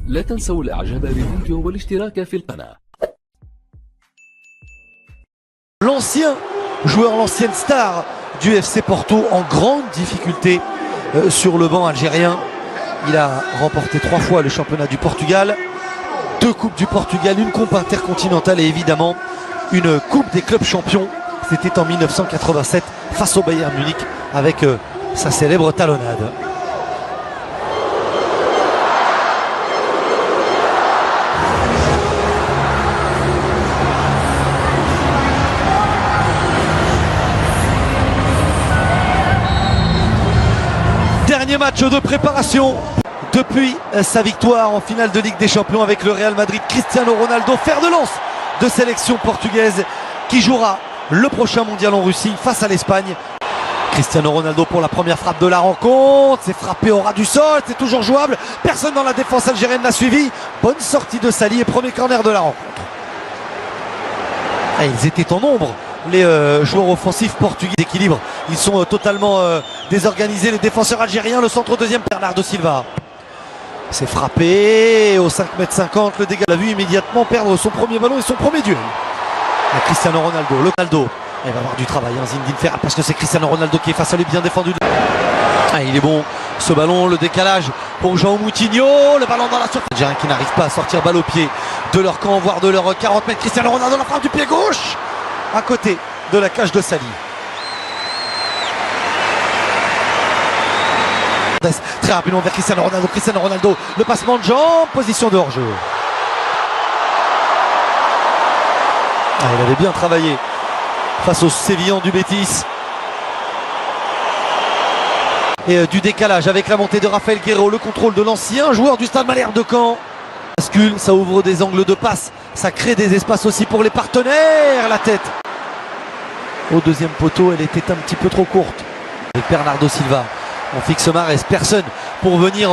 لا تنسوا الاعجاب بالفيديو والاشتراك في القناة. L'ancien joueur, l'ancienne star du FC Porto en grande difficulté sur le banc algérien. Il a remporté 3 fois le championnat du Portugal, 2 coupes du Portugal, une coupe intercontinentale et évidemment une coupe des clubs champions. C'était en 1987 face au Bayern Munich avec sa célèbre talonnade. Dernier match de préparation depuis sa victoire en finale de Ligue des Champions avec le Real Madrid. Cristiano Ronaldo, fer de lance de sélection portugaise qui jouera le prochain mondial en Russie face à l'Espagne. Cristiano Ronaldo pour la première frappe de la rencontre, c'est frappé au ras du sol, c'est toujours jouable, personne dans la défense algérienne n'a suivi. Bonne sortie de Sali et premier corner de la rencontre. Et ils étaient en nombre, les joueurs offensifs portugais d'équilibre. Ils sont totalement désorganisés, les défenseurs algériens. Le centre deuxième, Bernardo Silva. C'est frappé au 5,50 m, le dégât. Il a vu immédiatement perdre son premier ballon et son premier duel. Et Cristiano Ronaldo, il va avoir du travail, hein, Zinedine Ferrat, parce que c'est Cristiano Ronaldo qui est face à lui, bien défendu. Ah, il est bon, ce ballon, le décalage pour João Moutinho, le ballon dans la surface. Algériens qui n'arrivent pas à sortir balle au pied de leur camp, voire de leur 40 mètres. Cristiano Ronaldo, la frappe du pied gauche, à côté de la cage de Sali. Très rapidement vers Cristiano Ronaldo, le passement de jambes, position de hors-jeu. Ah, il avait bien travaillé face aux Sévillans du Betis. Et du décalage avec la montée de Rafael Guerreiro, le contrôle de l'ancien joueur du Stade Malherbe de Caen. Bascule, ça ouvre des angles de passe, ça crée des espaces aussi pour les partenaires. La tête au deuxième poteau, elle était un petit peu trop courte. Avec Bernardo Silva, on fixe Mahrez, personne pour venir.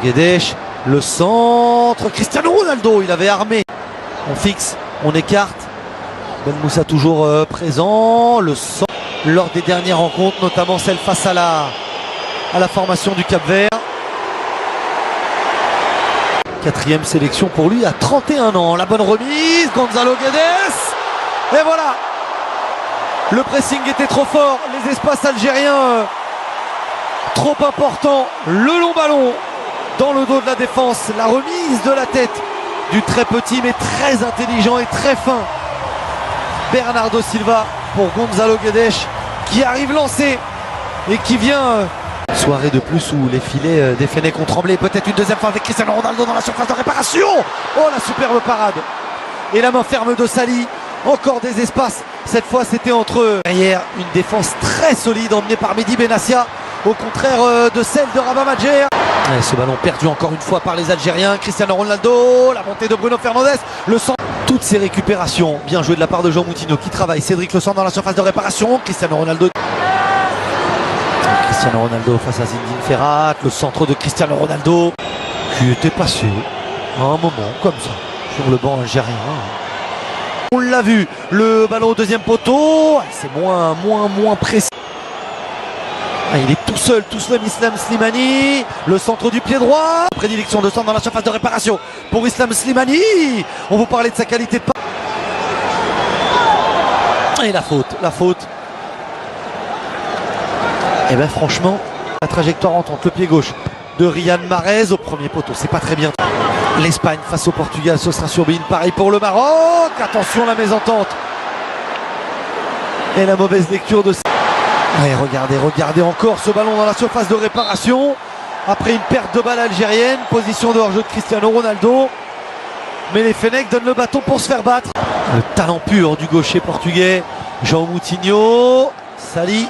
Guedes, le centre, Cristiano Ronaldo, il avait armé. On fixe, on écarte. Ben Moussa toujours présent. Le centre lors des dernières rencontres, notamment celle face à la formation du Cap-Vert. 4e sélection pour lui à 31 ans. La bonne remise, Gonzalo Guedes. Et voilà. Le pressing était trop fort, les espaces algériens trop importants. Le long ballon dans le dos de la défense. La remise de la tête du très petit mais très intelligent et très fin Bernardo Silva pour Gonzalo Guedes qui arrive lancé et qui vient. Soirée de plus où les filets des Fennecs ont tremblé. Peut-être une deuxième fois avec Cristiano Ronaldo dans la surface de réparation. Oh, la superbe parade. Et la main ferme de Sali. Encore des espaces. Cette fois c'était entre eux. Derrière une défense très solide emmenée par Mehdi Benassia. Au contraire de celle de Rabat Madjer. Et ce ballon perdu encore une fois par les Algériens. Cristiano Ronaldo. La montée de Bruno Fernandes. Le centre. Toutes ces récupérations, bien joué de la part de João Moutinho qui travaille. Cédric Le centre dans la surface de réparation. Cristiano Ronaldo face à Zinedine Ferrat. Le centre de Cristiano Ronaldo qui était passé à un moment comme ça sur le banc algérien. On l'a vu, le ballon au deuxième poteau, c'est moins précis. Ah, il est tout seul Islam Slimani. Le centre du pied droit. Prédilection de centre dans la surface de réparation pour Islam Slimani. On vous parlait de sa qualité de passe. Et la faute. Et bien franchement, la trajectoire entre le pied gauche de Riyad Mahrez au premier poteau, c'est pas très bien. L'Espagne face au Portugal, ce sera sur Bein. Pareil pour le Maroc. Attention la mésentente. Et la mauvaise lecture de... Ouais, regardez encore ce ballon dans la surface de réparation. Après une perte de balle algérienne. Position de hors-jeu de Cristiano Ronaldo. Mais les Fennecs donnent le bâton pour se faire battre. Le talent pur du gaucher portugais. João Moutinho. Sali.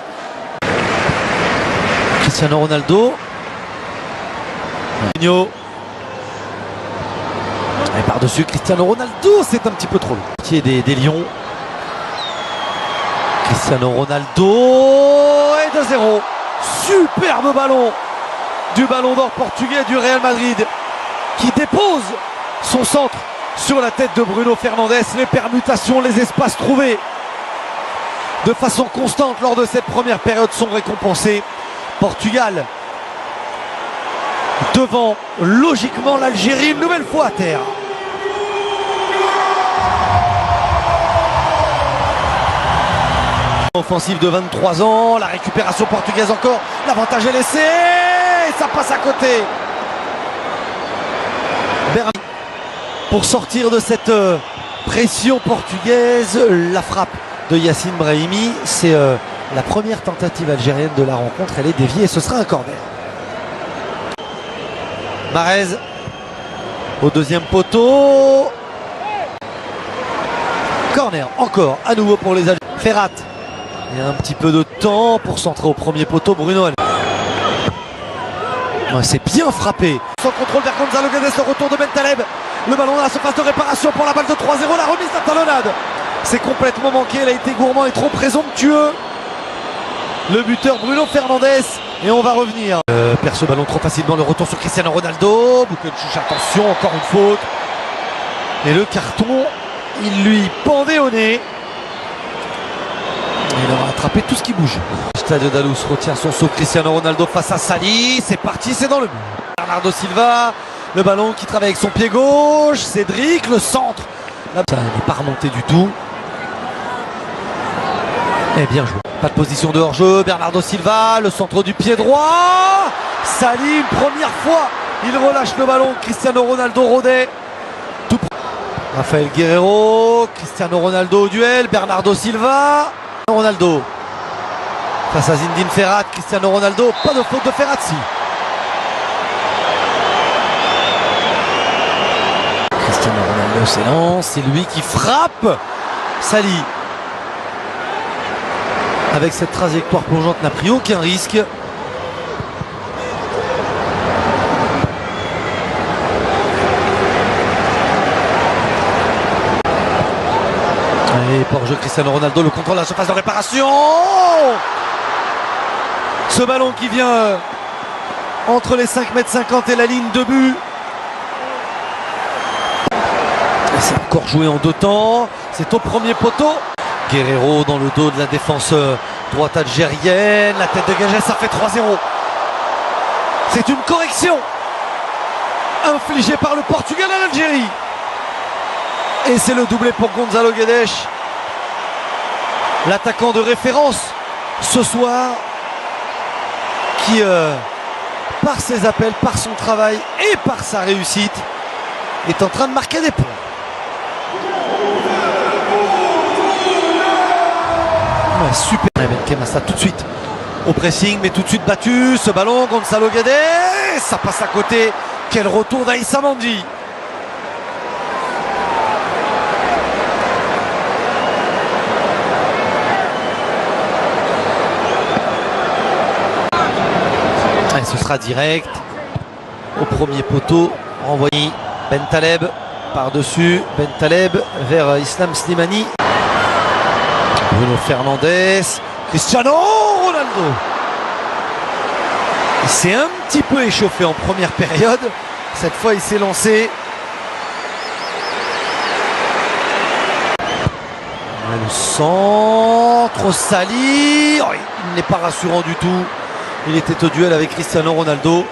Cristiano Ronaldo. Moutinho. Et par-dessus Cristiano Ronaldo. C'est un petit peu trop long. Des Lions. Cristiano Ronaldo et 2-0. Superbe ballon du ballon d'or portugais du Real Madrid qui dépose son centre sur la tête de Bruno Fernandes. Les permutations, les espaces trouvés de façon constante lors de cette première période sont récompensés. Portugal devant logiquement l'Algérie une nouvelle fois à terre. Offensive de 23 ans, la récupération portugaise encore, l'avantage est laissé, et ça passe à côté. Bernie pour sortir de cette pression portugaise, la frappe de Yacine Brahimi, c'est la première tentative algérienne de la rencontre, elle est déviée et ce sera un corner. Mahrez au deuxième poteau, corner encore à nouveau pour les Algériens. Ferrat, il y a un petit peu de temps pour centrer au premier poteau. Bruno, c'est bien frappé. Sans contrôle vers Gonzalo Guedes, le retour de Bentaleb. Le ballon dans la surface de réparation pour la balle de 3-0. La remise à talonnade. C'est complètement manqué. Il a été gourmand et trop présomptueux. Le buteur Bruno Fernandes. Et on va revenir. Perd ce ballon trop facilement. Le retour sur Cristiano Ronaldo. Bouquet-Chouche, attention, encore une faute. Et le carton, il lui pendait au nez. Il aura attrapé tout ce qui bouge. Stadio da Luz retient son saut. Cristiano Ronaldo face à Sali. C'est parti, c'est dans le but. Bernardo Silva. Le ballon qui travaille avec son pied gauche. Cédric, le centre. Ça n'est pas remonté du tout. Et bien joué. Pas de position de hors-jeu. Bernardo Silva, le centre du pied droit. Sali, une première fois. Il relâche le ballon. Cristiano Ronaldo rôdait. Tout. Rafael Guerreiro. Cristiano Ronaldo au duel. Bernardo Silva. Ronaldo face à Zinedine Ferrat. Cristiano Ronaldo, pas de faute de Ferrazzi. Cristiano Ronaldo s'élance, c'est lui qui frappe. Sali avec cette trajectoire plongeante n'a pris aucun risque. Et pour jeu Cristiano Ronaldo, le contrôle de la surface de réparation. Ce ballon qui vient entre les 5,50 m et la ligne de but. C'est encore joué en deux temps. C'est au premier poteau. Guerreiro dans le dos de la défense droite algérienne. La tête de Gagès, ça fait 3-0. C'est une correction infligée par le Portugal à l'Algérie. Et c'est le doublé pour Gonzalo Guedes, l'attaquant de référence ce soir, qui par ses appels, par son travail et par sa réussite est en train de marquer des points. Ouais, super. Benkem a ça tout de suite au pressing, mais tout de suite battu. Ce ballon, Gonzalo Guedes, ça passe à côté. Quel retour d'Aïssa Mandi. Ce sera direct au premier poteau, renvoyé Bentaleb par-dessus, Bentaleb vers Islam Slimani, Bruno Fernandes, Cristiano Ronaldo. Il s'est un petit peu échauffé en première période, cette fois il s'est lancé. Le centre, Sali, oh, il n'est pas rassurant du tout. Il était au duel avec Cristiano Ronaldo.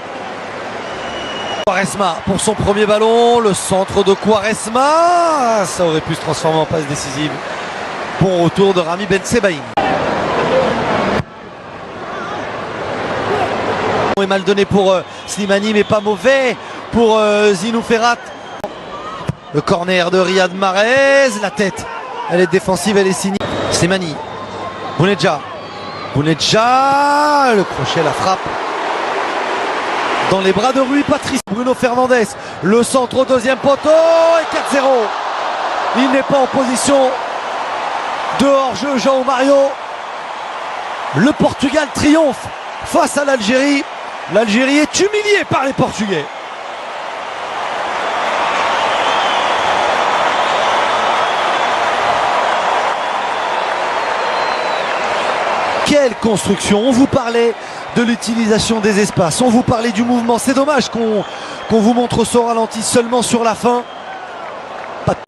Quaresma pour son premier ballon. Le centre de Quaresma. Ça aurait pu se transformer en passe décisive. Bon retour de Rami Bensebaini. Est mal donné pour Slimani, mais pas mauvais pour Zinou Ferrat. Le corner de Riyad Mahrez. La tête, elle est défensive, elle est signée. Slimani. Bounedjah. Bounedjah, le crochet, la frappe dans les bras de Rui Patrice. Bruno Fernandes, le centre au deuxième poteau et 4-0. Il n'est pas en position de hors-jeu, João Mario. Le Portugal triomphe face à l'Algérie. L'Algérie est humiliée par les Portugais. Quelle construction! On vous parlait de l'utilisation des espaces, on vous parlait du mouvement. C'est dommage qu'on vous montre ce ralenti seulement sur la fin. Pas de...